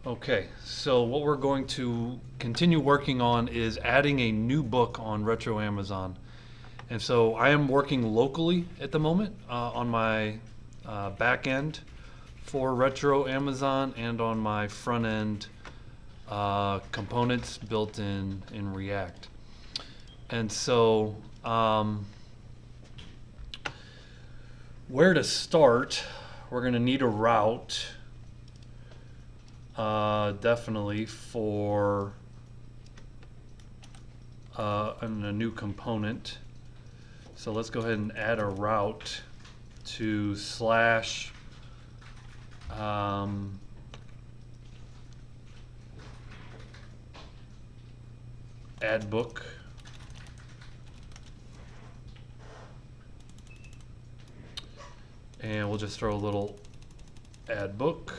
Okay, so what we're going to continue working on is adding a new book on Retro Amazon. And so I am working locally at the moment on my back end for Retro Amazon and on my front end components built in React. And so where to start, we're going to need a route. Definitely for a new component. So let's go ahead and add a route to slash add book. And we'll just throw a little add book.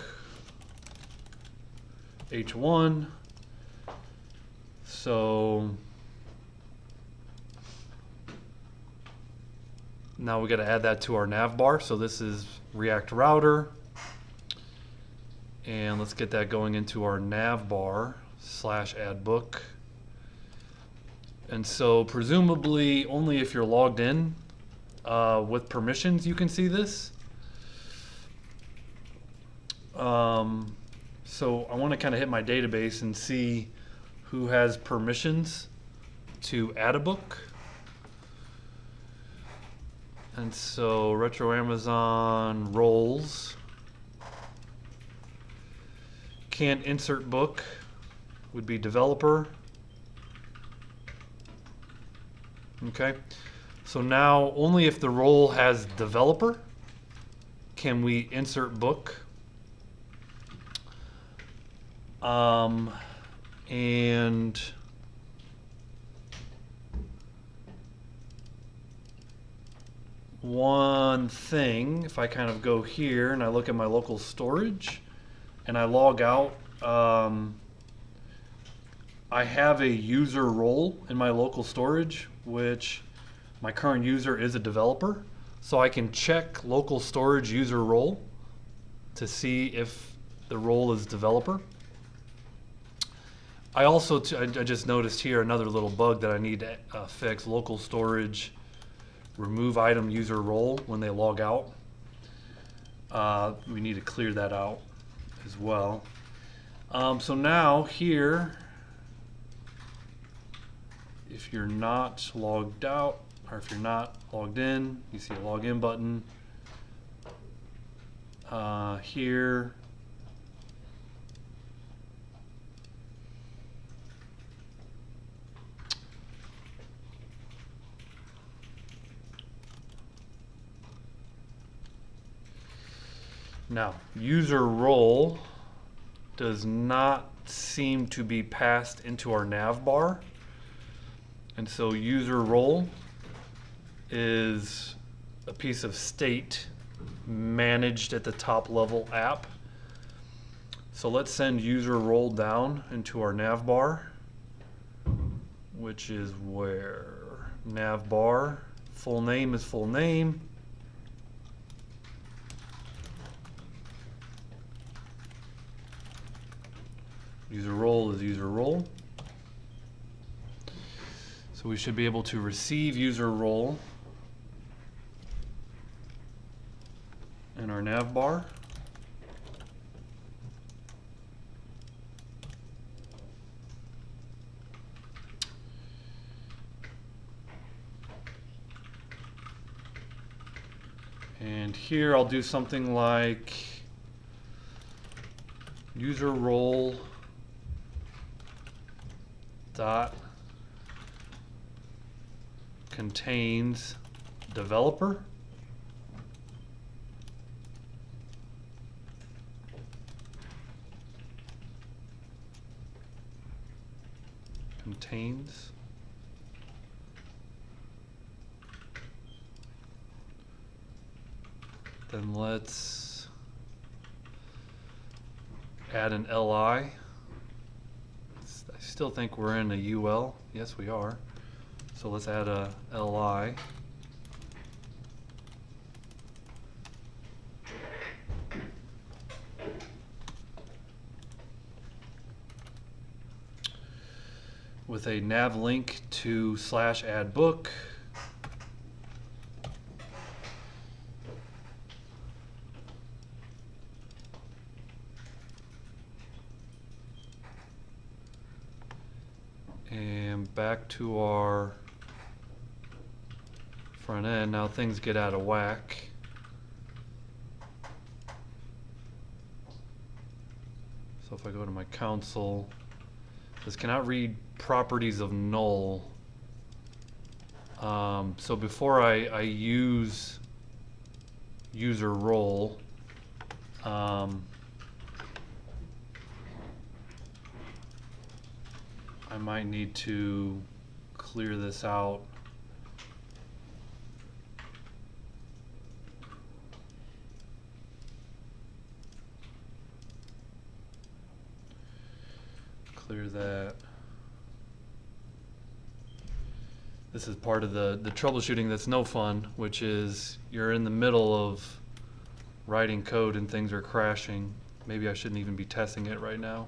H1. So now we got to add that to our nav bar. So this is React router. And let's get that going into our nav bar slash add book. And so presumably only if you're logged in with permissions you can see this. So I want to kind of hit my database and see who has permissions to add a book. And so Retro Amazon roles can't insert book would be developer. Okay, so now only if the role has developer can we insert book. And one thing, if I kind of go here and I look at my local storage and I log out, I have a user role in my local storage, which my current user is a developer. So I can check local storage user role to see if the role is developer. I also, I just noticed here another little bug that I need to fix. Local storage remove item user role when they log out. We need to clear that out as well. So now here, if you're not logged out, or if you're not logged in, you see a login button. Here, now, user role does not seem to be passed into our nav bar. And so user role is a piece of state managed at the top level app. So let's send user role down into our nav bar, which is where nav bar, full name is full name. User role is user role. So we should be able to receive user role in our nav bar. And here I'll do something like user role dot contains developer. Contains. Then let's add an LI. I still think we're in a UL. Yes, we are. So let's add a LI. with a nav link to /add book. And back to our front end. Now things get out of whack. So if I go to my console, this cannot read properties of null. So before I use user role, I might need to clear this out. Clear that. This is part of the troubleshooting that's no fun, which is you're in the middle of writing code and things are crashing. Maybe I shouldn't even be testing it right now.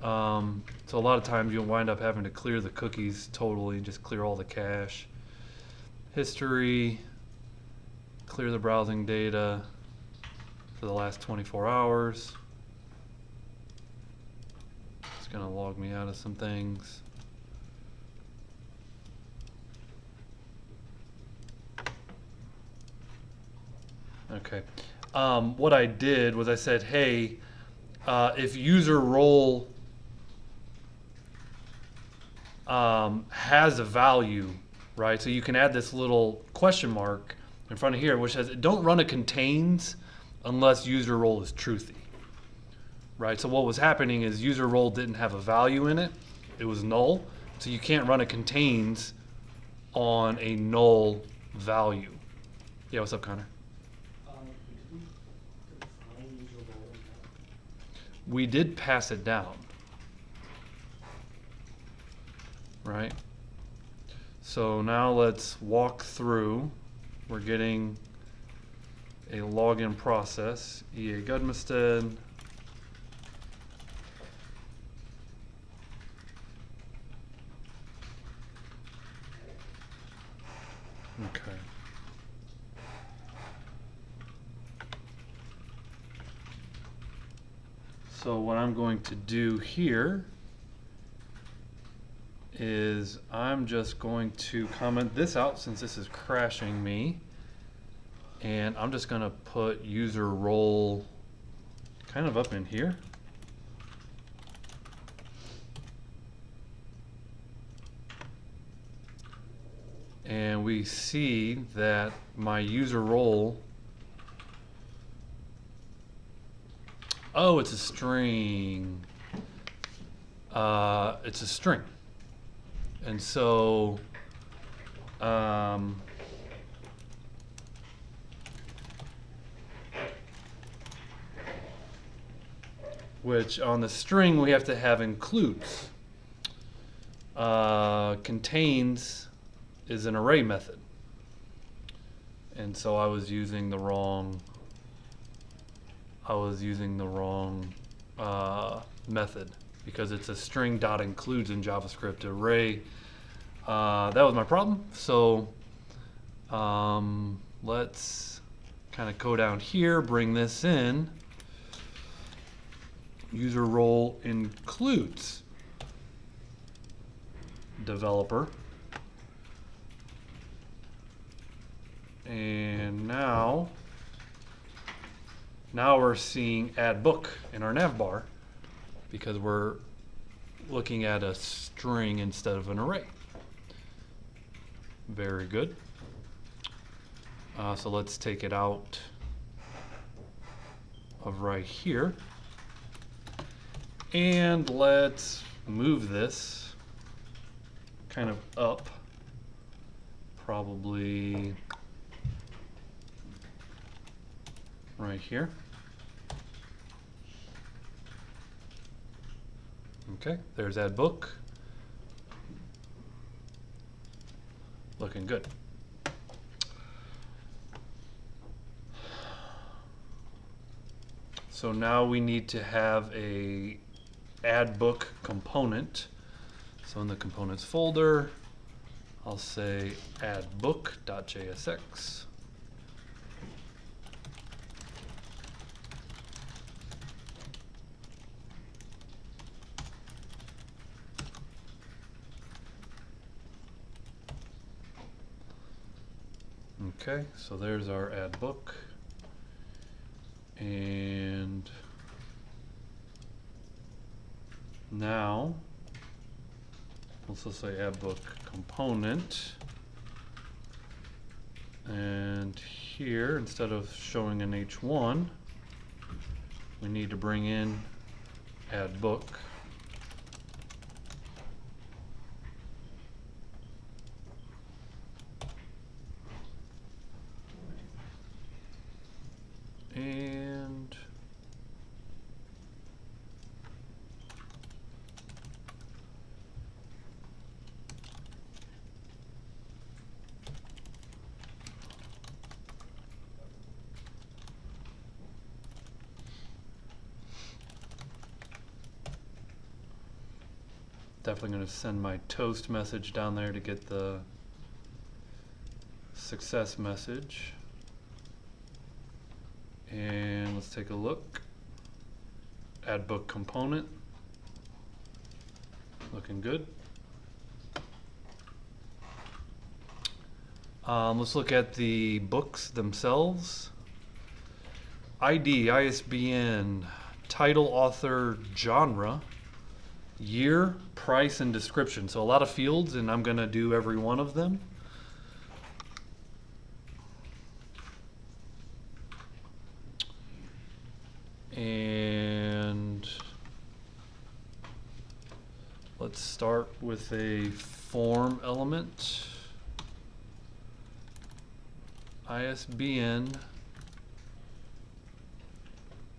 So a lot of times you'll wind up having to clear the cookies totally, just clear all the cache. History, clear the browsing data for the last 24 hours. It's going to log me out of some things. Okay. What I did was I said, hey, if user role has a value, right? So you can add this little question mark in front of here, which says don't run a contains unless user role is truthy, right? So what was happening is user role didn't have a value in it. It was null. So you can't run a contains on a null value. Yeah, what's up, Connor? We did pass it down, right? So now let's walk through. We're getting a login process, EA Gudmested. Okay. So what I'm going to do here is I'm just going to comment this out since this is crashing me. And I'm just going to put user role kind of up in here. And we see that my user role, oh, it's a string. It's a string. And so, which on the string we have to have includes. Contains is an array method. And so I was using the wrong method because it's a string dot includes in JavaScript array. That was my problem. So let's kind of go down here, bring this in. User role includes developer. And now we're seeing add book in our nav bar because we're looking at a string instead of an array. Very good. So let's take it out of right here. And let's move this kind of up, probably right here. Okay, there's add book. Looking good. So now we need to have a add book component. So in the components folder, I'll say add book.jsx. Okay, so there's our add book. And now let's just say add book component. And here, instead of showing an H1, we need to bring in add book. And definitely going to send my toast message down there to get the success message. And let's take a look. Add book component. Looking good. Let's look at the books themselves. ID, ISBN, title, author, genre, year, price, and description. So a lot of fields, and I'm going to do every one of them. And let's start with a form element. ISBN,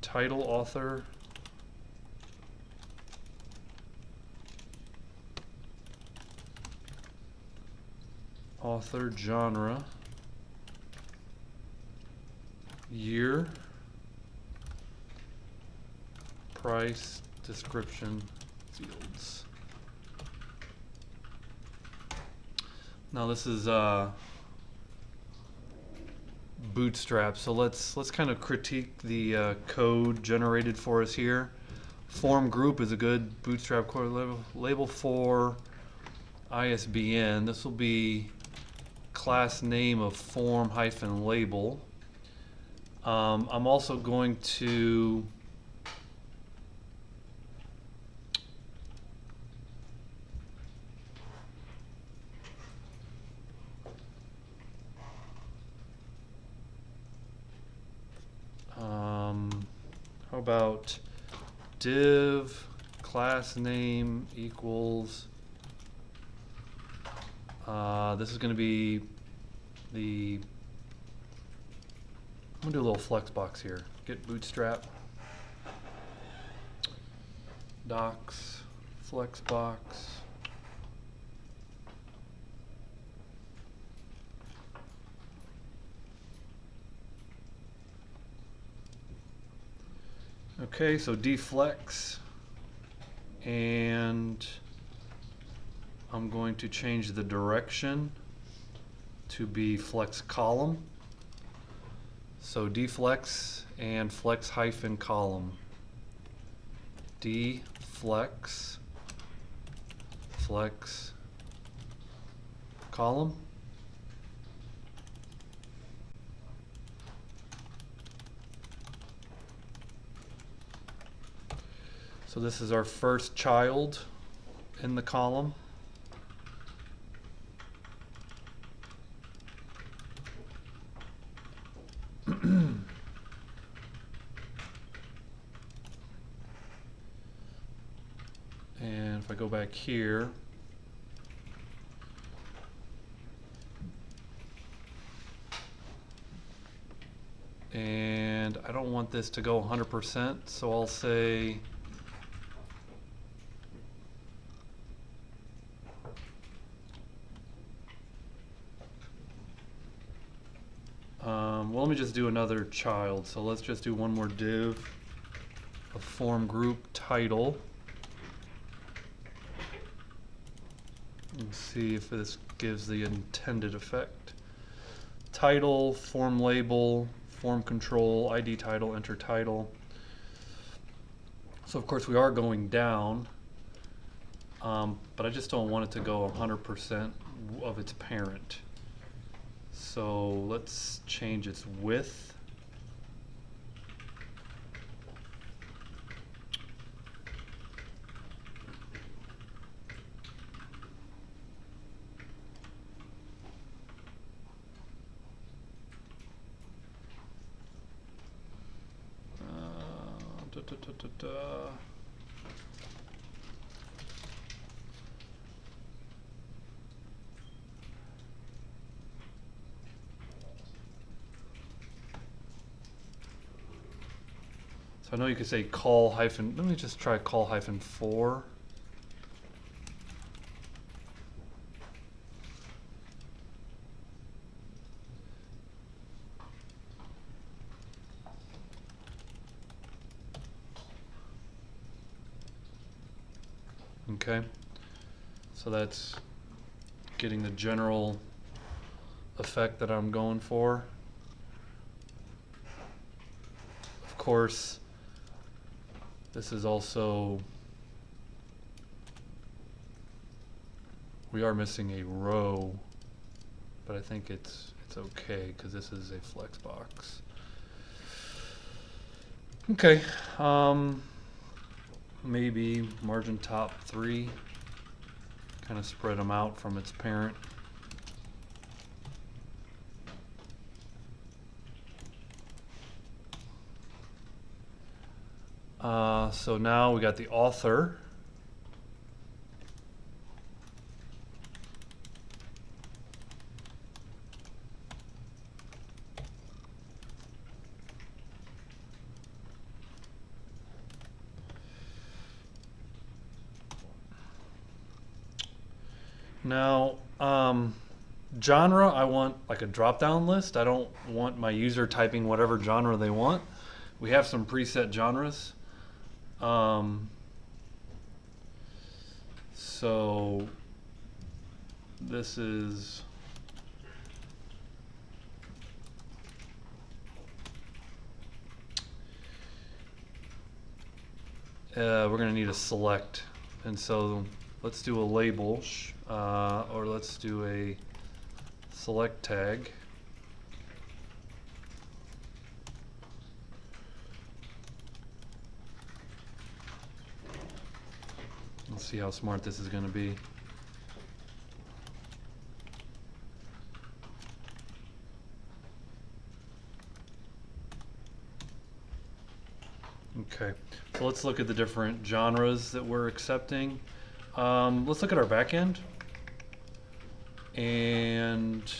title, author, genre, year, price, description, fields. Now this is Bootstrap, so let's kind of critique the code generated for us here. Form group is a good Bootstrap core label for ISBN. This will be class name of form hyphen label. I'm also going to how about div class name equals this is going to be the I'm going to do a little flex box here. Get Bootstrap docs flex box. Okay, so deflex, and I'm going to change the direction to be flex column. So deflex and flex hyphen column. Deflex, flex column. So this is our first child in the column. And if I go back here, and I don't want this to go 100%, so I'll say well, let me just do another child. So let's just do one more div of form group title. Let's see if this gives the intended effect. Title, form label, form control, ID title, enter title. So of course we are going down, but I just don't want it to go 100% of its parent. So let's change its width. So I know you could say call hyphen, let me just try call hyphen 4. Okay, so that's getting the general effect that I'm going for. Of course, this is also, we are missing a row, but I think it's okay because this is a flex box. Okay, maybe margin top 3, kind of spread them out from its parent. So now we got the author. Now, genre, I want like a drop-down list. I don't want my user typing whatever genre they want. We have some preset genres. So this is we're gonna need a select, and so let's do a label, or let's do a select tag. Let's see how smart this is going to be. Okay, so let's look at the different genres that we're accepting. Let's look at our backend. And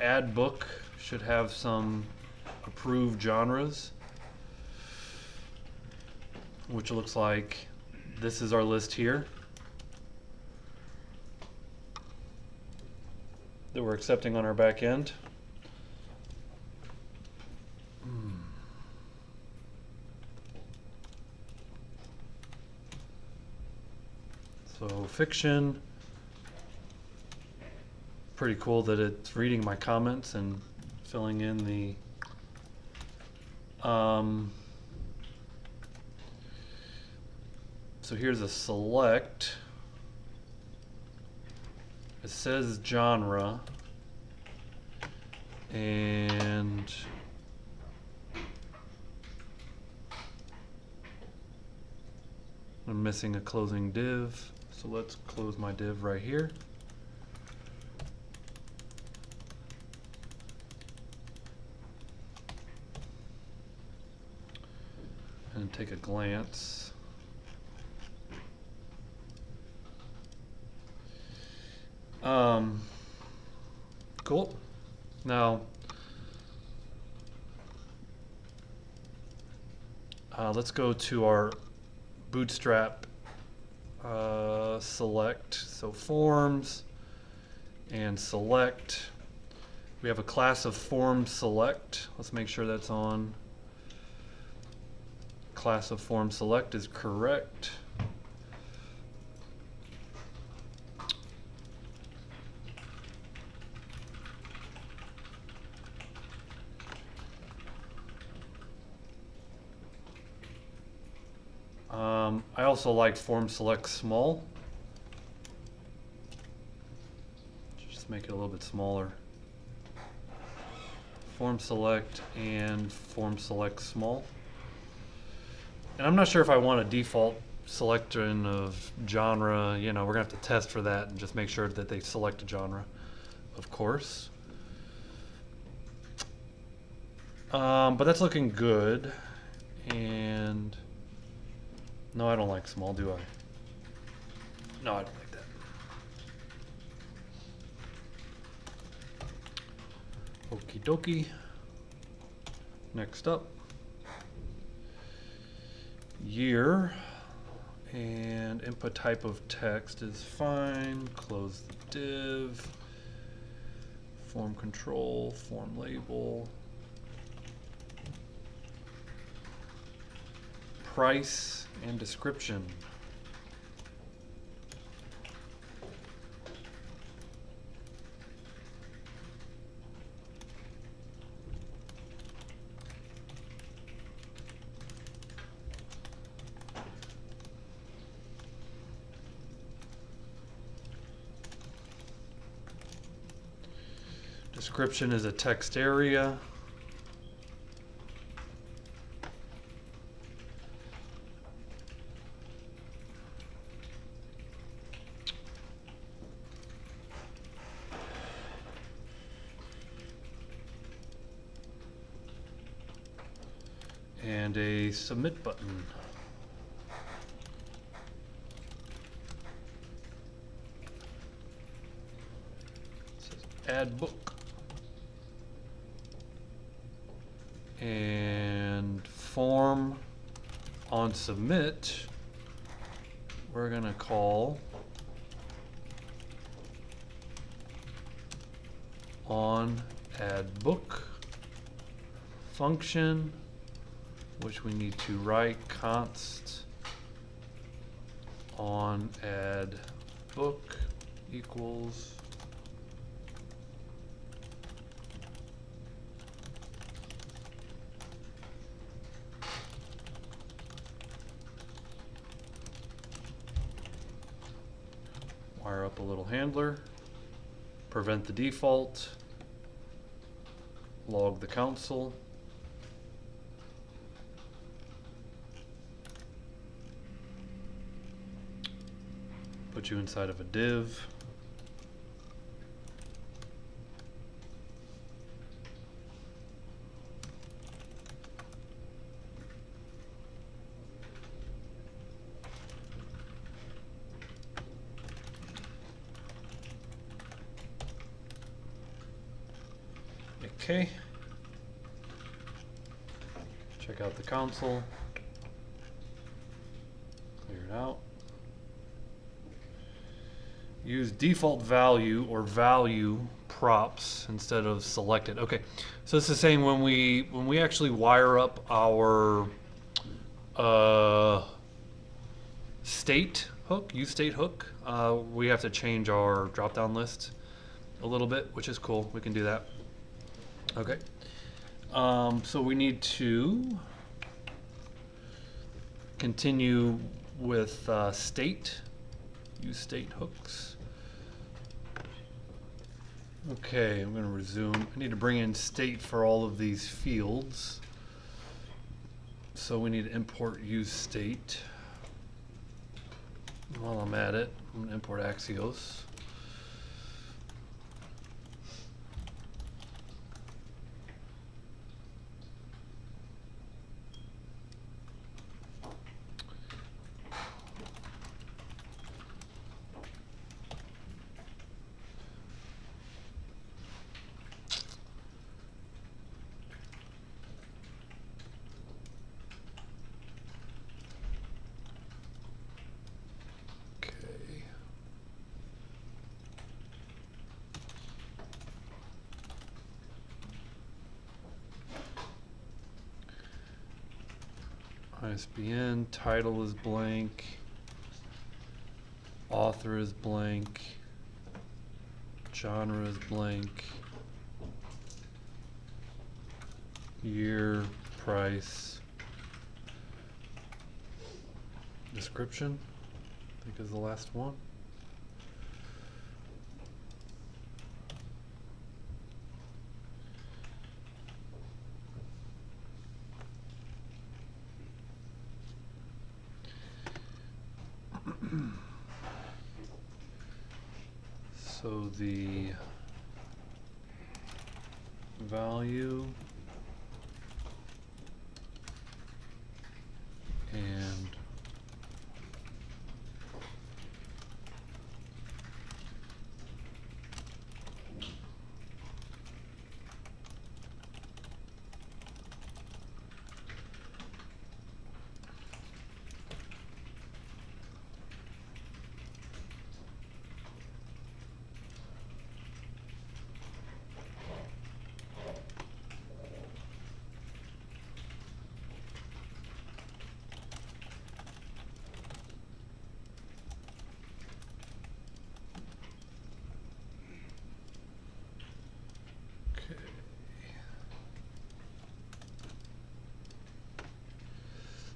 add book should have some approved genres, which looks like this is our list here that we're accepting on our back end. So fiction, pretty cool that it's reading my comments and filling in the so here's a select. It says genre, and I'm missing a closing div, so let's close my div right here. And take a glance. Cool. Now, let's go to our Bootstrap select. So forms and select. We have a class of form select. Let's make sure that's on. Class of form select is correct. I also like form select small. Just make it a little bit smaller. Form select and form select small. And I'm not sure if I want a default selection of genre. You know, we're gonna have to test for that and just make sure that they select a genre, of course. But that's looking good. And no, I don't like small, do I? No, I don't like that. Okie dokie. Next up, year, and input type of text is fine. Close the div. Form control, form label. Price and description. Description is a text area. And a submit button. It says add book. And form on submit, we're gonna call on add book function, which we need to write const on add book equals wire up a little handler, prevent the default, log the console, put you inside of a div, okay. Check out the console, clear it out. Use default value or value props instead of selected. Okay, so it's the same when we actually wire up our state hook, use state hook. We have to change our drop-down list a little bit, which is cool. We can do that. Okay. So we need to continue with state. Use state hooks. Okay, I'm going to resume. I need to bring in state for all of these fields. So we need to import use state. While I'm at it, I'm going to import Axios. ISBN, title is blank, author is blank, genre is blank, year, price, description, I think is the last one. So the value and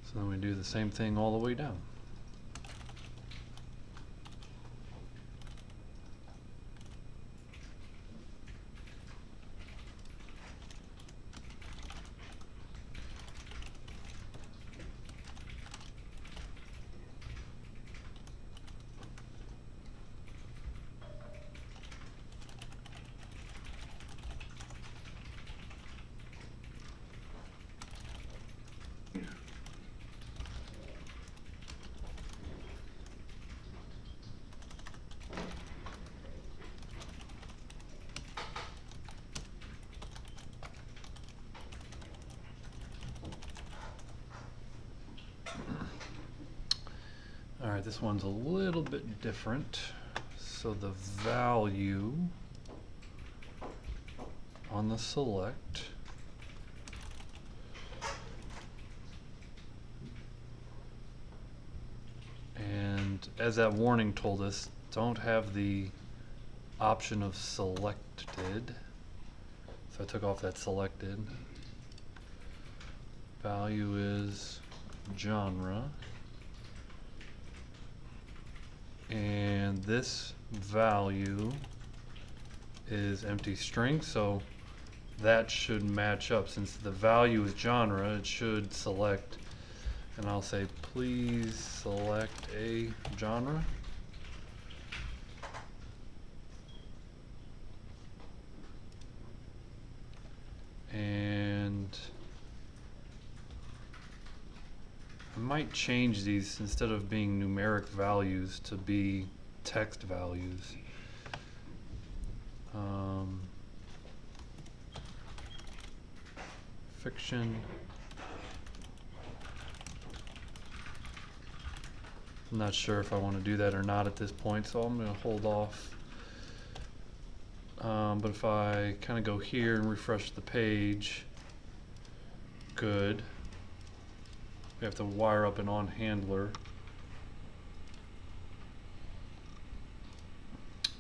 so then we do the same thing all the way down. Alright, this one's a little bit different. So the value on the select and as that warning told us, don't have the option of selected. So I took off that selected. Value is genre. And this value is empty string, so that should match up. Since the value is genre, it should select, and I'll say please select a genre. And I might change these instead of being numeric values to be text values. Fiction. I'm not sure if I want to do that or not at this point, so I'm going to hold off. But if I kind of go here and refresh the page, good. We have to wire up an on handler.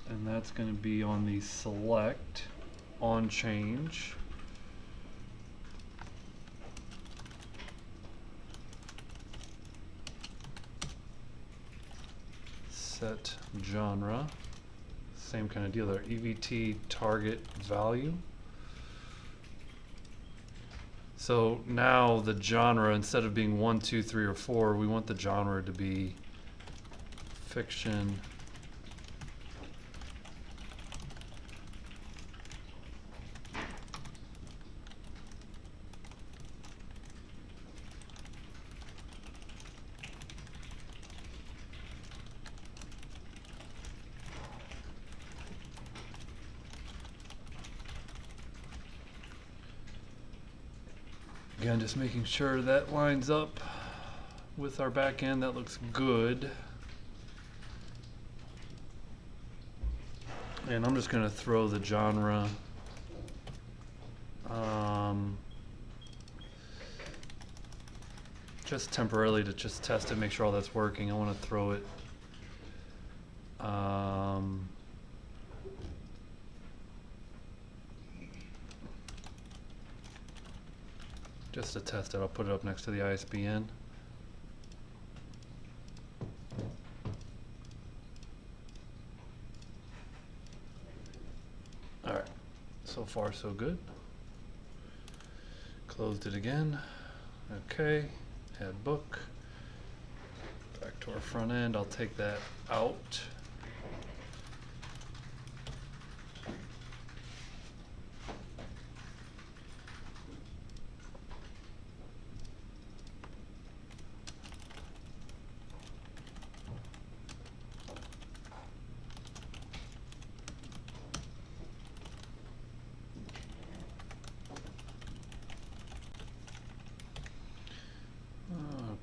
And that's going to be on the select on change. Set genre. Same kind of deal there. EVT target value. So now the genre, instead of being 1, 2, 3, or 4, we want the genre to be fiction, again, just making sure that lines up with our back end. That looks good. And I'm just going to throw the genre just temporarily to just test it, make sure all that's working. I want to throw it just to test it. I'll put it up next to the ISBN. So far, so good. Closed it again. Okay, add book. Back to our front end. I'll take that out.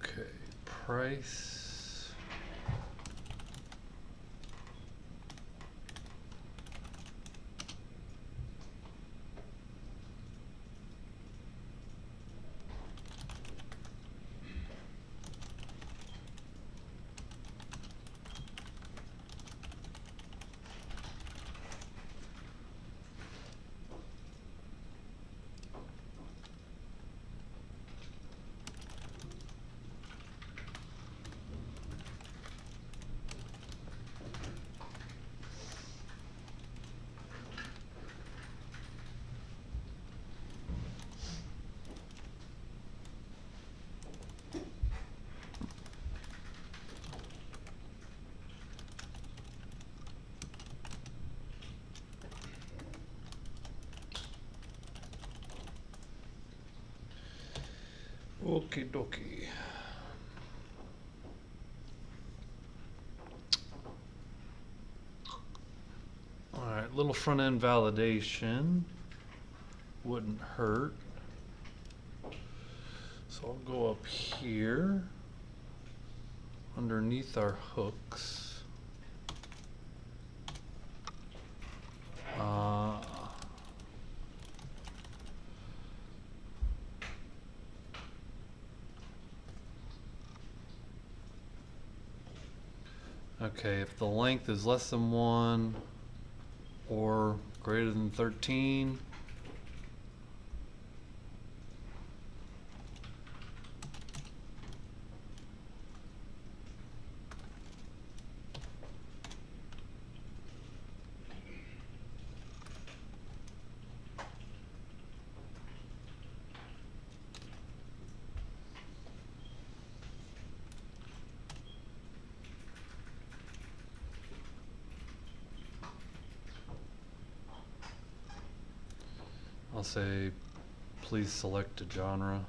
Okay, price. Okie dokie. Alright, little front end validation wouldn't hurt. So I'll go up here underneath our hooks. Okay, if the length is less than 1 or greater than 13, I'll say please select a genre.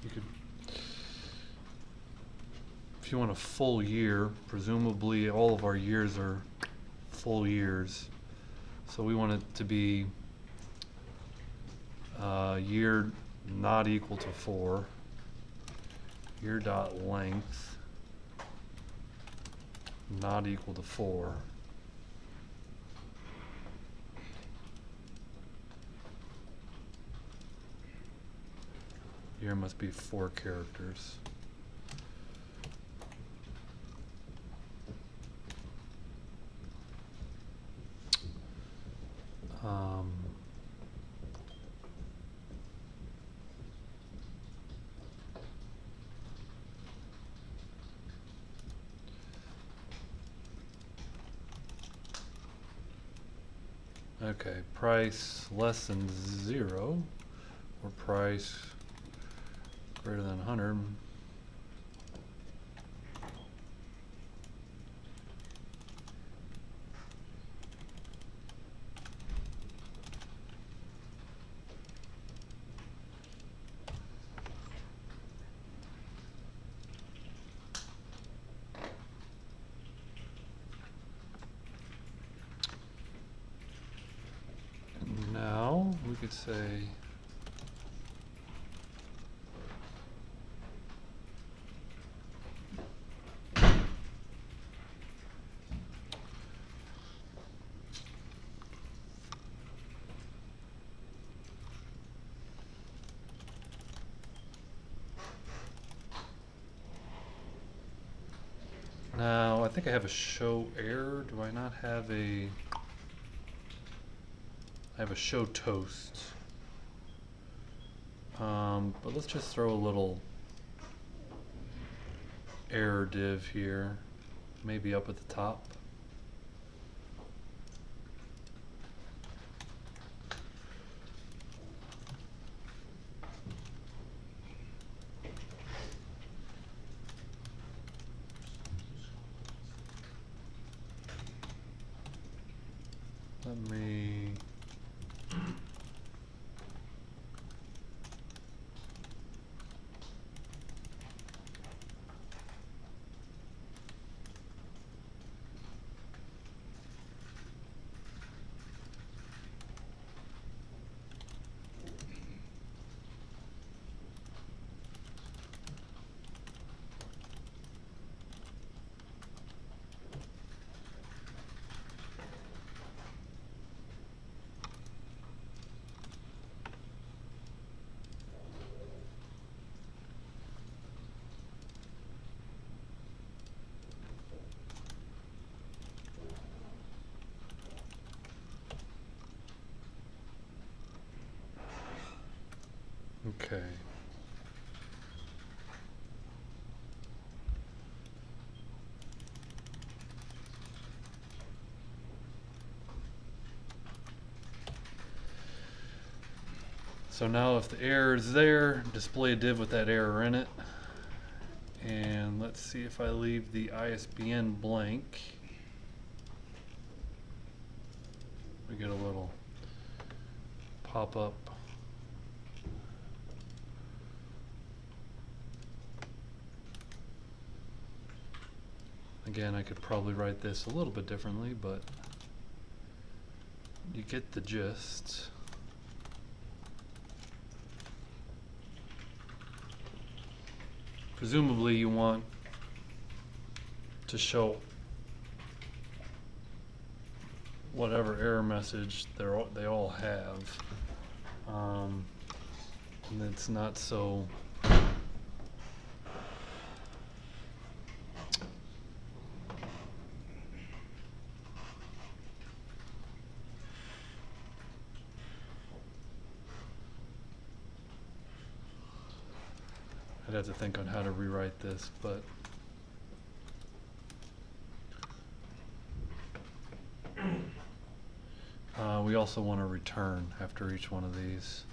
You could, if you want a full year, presumably all of our years are full years. So we want it to be year not equal to 4. Year dot length not equal to 4. Year must be 4 characters. Okay, price less than 0 or price greater than 100. Now we could say Now, I think I have a show error. Do I not have a... I have a show toast. But let's just throw a little error div here, maybe up at the top. Let me... Okay. So now if the error is there, display a div with that error in it. And let's see if I leave the ISBN blank. We get a little pop-up. Again, I could probably write this a little bit differently, but you get the gist. Presumably you want to show whatever error message they all have, and it's not so I'd have to think on how to rewrite this, but we also want to return after each one of these.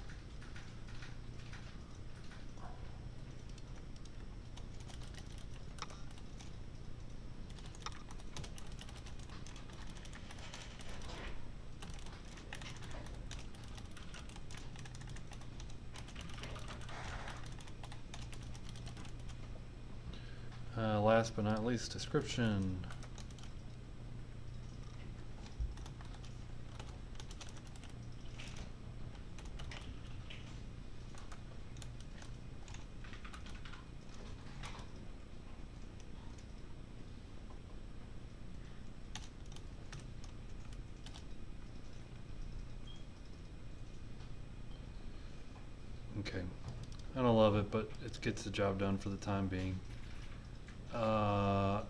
Last but not least, description. Okay, I don't love it, but it gets the job done for the time being. I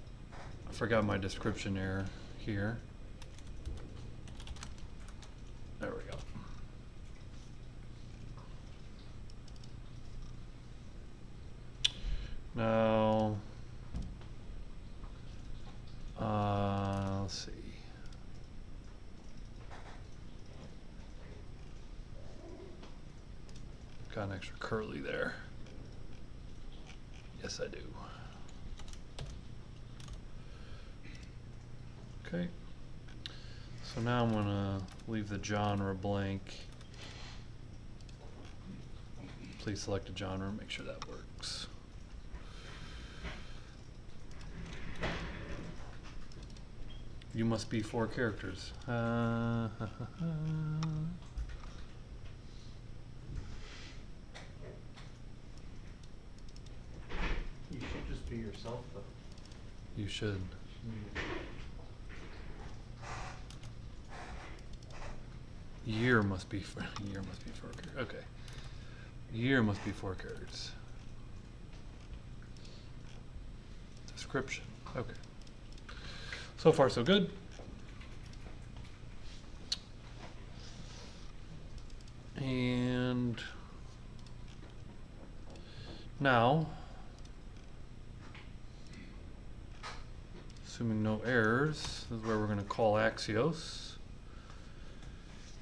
forgot my description error here. There we go. Now, let's see. Got an extra curly there. Yes, I do. Okay, so now I'm gonna leave the genre blank. Please select a genre, make sure that works. You must be 4 characters. You should just be yourself, though. You should. Year must be 4 characters. Okay. Year must be 4 characters. Description. Okay. So far, so good. And now, assuming no errors, this is where we're going to call Axios.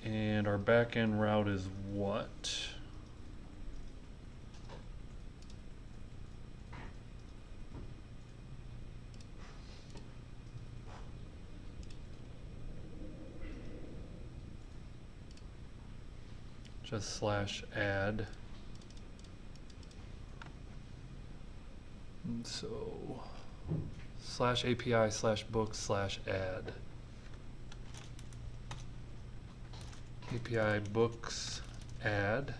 And our backend route is what? Just /add. And so /API/books/add. API books add.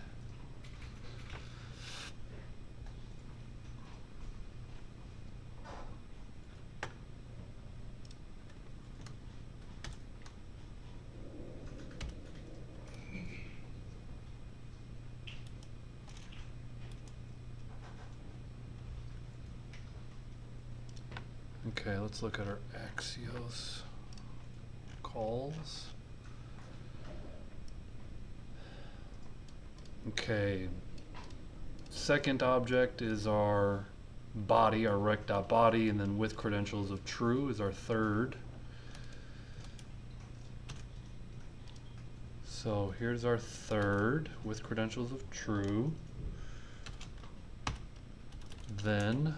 Okay, let's look at our Axios calls. Okay, second object is our body, our rec.body, and then with credentials of true is our third. So here's our third with credentials of true. Then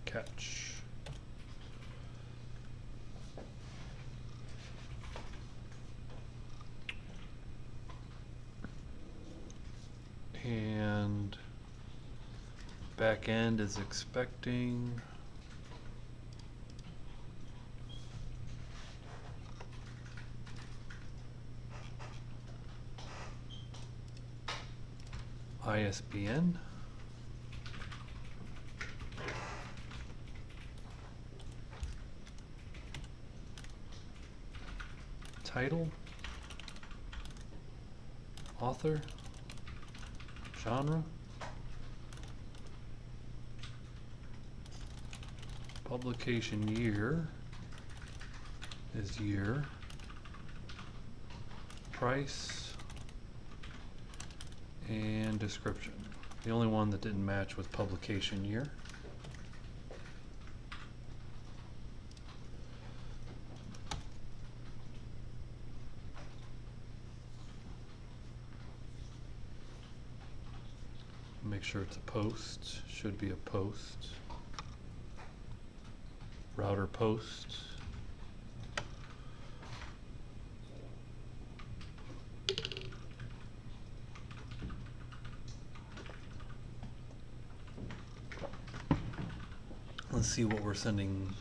catch. And back end is expecting ISBN. Title, author, genre, publication year is year, price, and description. The only one that didn't match was publication year. Make sure it's a post, should be a post. Router post. Let's see what we're sending.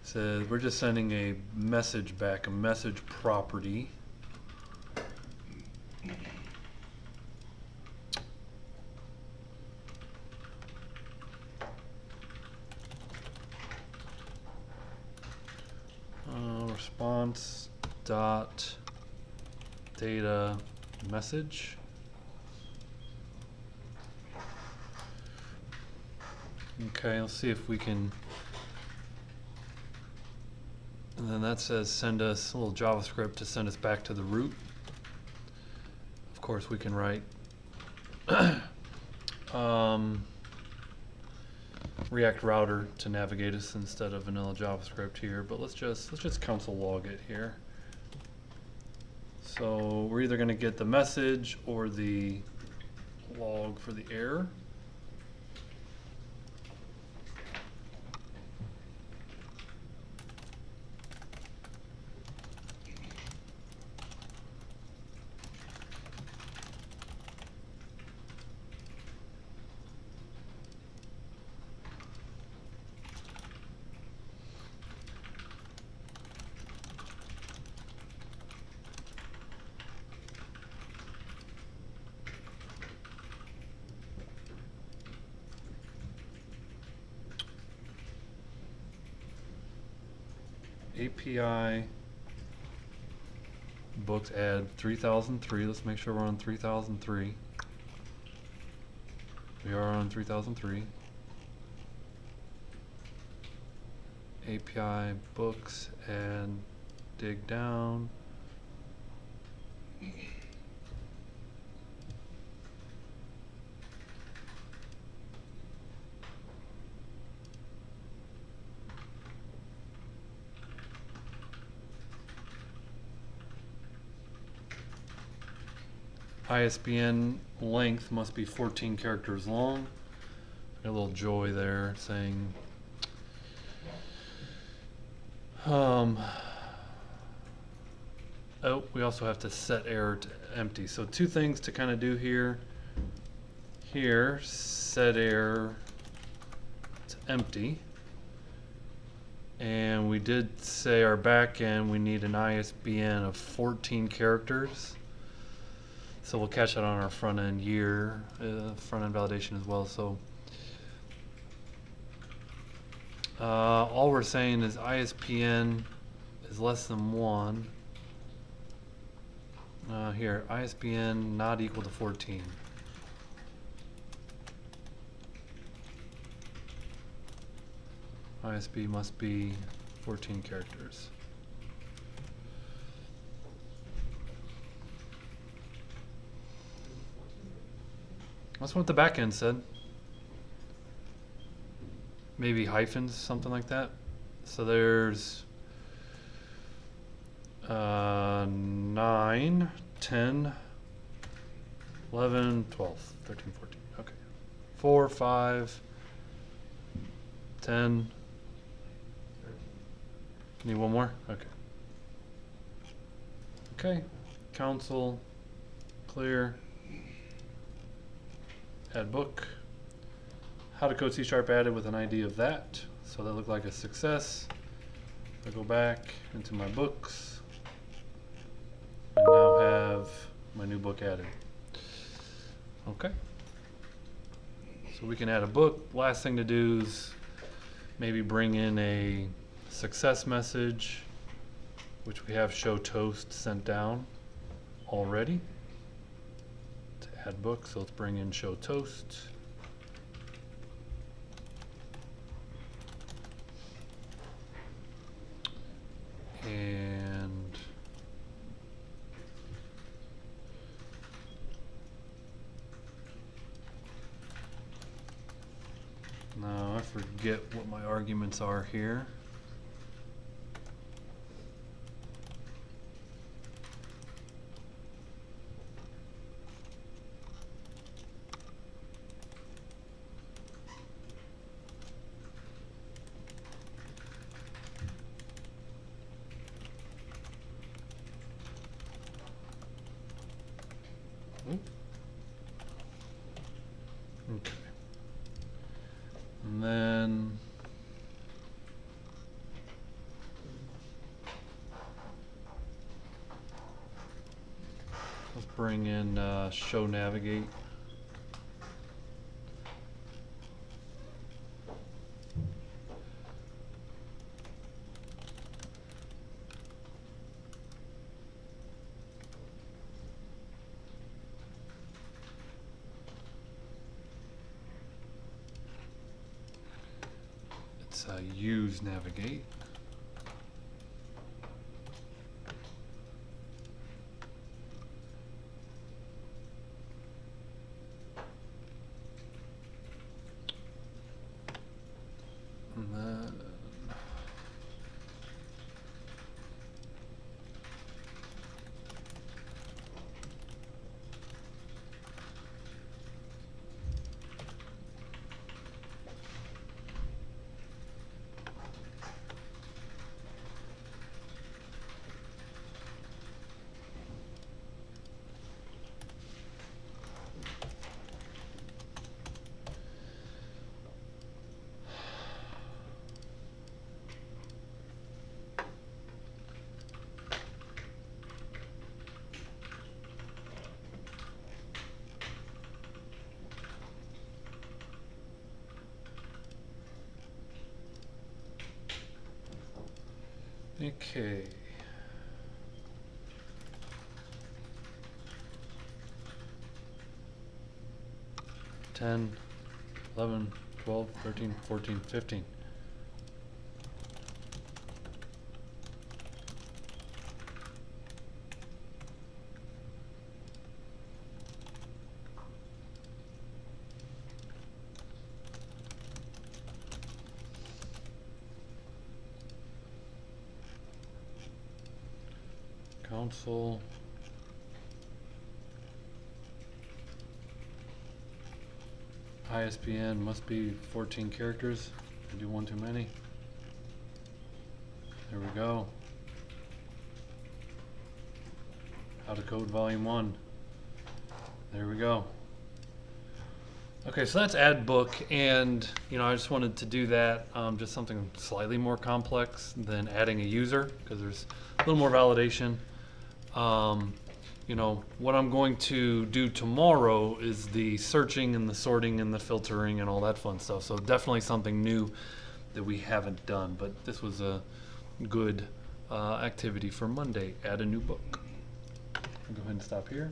Says we're just sending a message back, a message property. Response dot data message. Okay, let's see if we can. And then that says send us a little JavaScript to send us back to the root. Of course, we can write React router to navigate us instead of vanilla JavaScript here, but let's just console log it here. So we're either going to get the message or the log for the error. API books, add 3003. Let's make sure we're on 3003. We are on 3003. API books and dig down. ISBN length must be 14 characters long. Got a little joy there saying oh, we also have to set error to empty. So two things to kind of do here. Here, set error to empty. And we did say our backend, we need an ISBN of 14 characters. So we'll catch that on our front end front end validation as well. So all we're saying is ISBN is less than 1. Here, ISBN not equal to 14. ISB must be 14 characters. That's what the backend said. Maybe hyphens, something like that. So there's 9, 10, 11, 12, 13, 14. Okay. 4, 5, 10. Need one more? Okay. Okay. Council. Clear. Add book. How to code C# added with an ID of that. So that looked like a success. I go back into my books and now have my new book added. Okay. So we can add a book. Last thing to do is maybe bring in a success message, which we have show toast sent down already to add book. So let's bring in show toast. And now I forget what my arguments are here. Okay. And then let's bring in show navigate. Use navigate. And then okay. 10, 11, 12, 13, 14, 15. Council. ISBN must be 14 characters. I do one too many. There we go. How to code volume 1. There we go. Okay, so that's add book, and I just wanted to do that, just something slightly more complex than adding a user, because there's a little more validation. What I'm going to do tomorrow is the searching and the sorting and the filtering and all that fun stuff. So definitely something new that we haven't done, but this was a good activity for Monday. Add a new book. I'll go ahead and stop here.